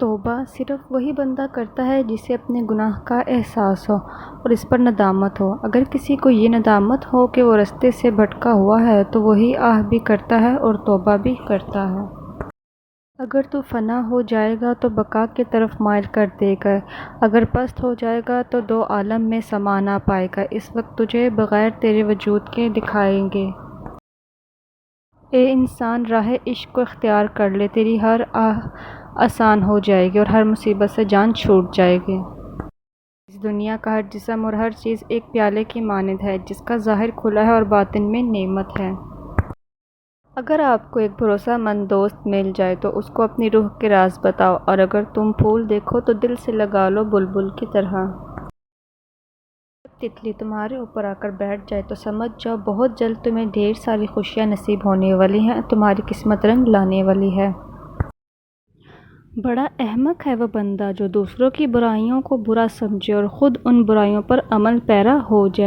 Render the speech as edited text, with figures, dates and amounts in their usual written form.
توبہ صرف وہی بندہ کرتا ہے جسے اپنے گناہ کا احساس ہو اور اس پر ندامت ہو۔ اگر کسی کو یہ ندامت ہو کہ وہ رستے سے بھٹکا ہوا ہے تو وہی آہ بھی کرتا ہے اور توبہ بھی کرتا ہے۔ اگر تو فنا ہو جائے گا تو بقا کی طرف مائل کر دے گا، اگر پست ہو جائے گا تو دو عالم میں سما نہ پائے گا۔ اس وقت تجھے بغیر تیرے وجود کے دکھائیں گے۔ اے انسان، راہ عشق کو اختیار کر لے، تیری ہر آہ آسان ہو جائے گی اور ہر مصیبت سے جان چھوٹ جائے گی۔ اس دنیا کا ہر جسم اور ہر چیز ایک پیالے کی مانند ہے جس کا ظاہر کھلا ہے اور باطن میں نعمت ہے۔ اگر آپ کو ایک بھروسہ مند دوست مل جائے تو اس کو اپنی روح کے راز بتاؤ، اور اگر تم پھول دیکھو تو دل سے لگا لو بلبل کی طرح۔ جب تتلی تمہارے اوپر آ کر بیٹھ جائے تو سمجھ جاؤ بہت جلد تمہیں ڈھیر ساری خوشیاں نصیب ہونے والی ہیں، تمہاری قسمت رنگ لانے والی ہے۔ بڑا احمق ہے وہ بندہ جو دوسروں کی برائیوں کو برا سمجھے اور خود ان برائیوں پر عمل پیرا ہو جائے۔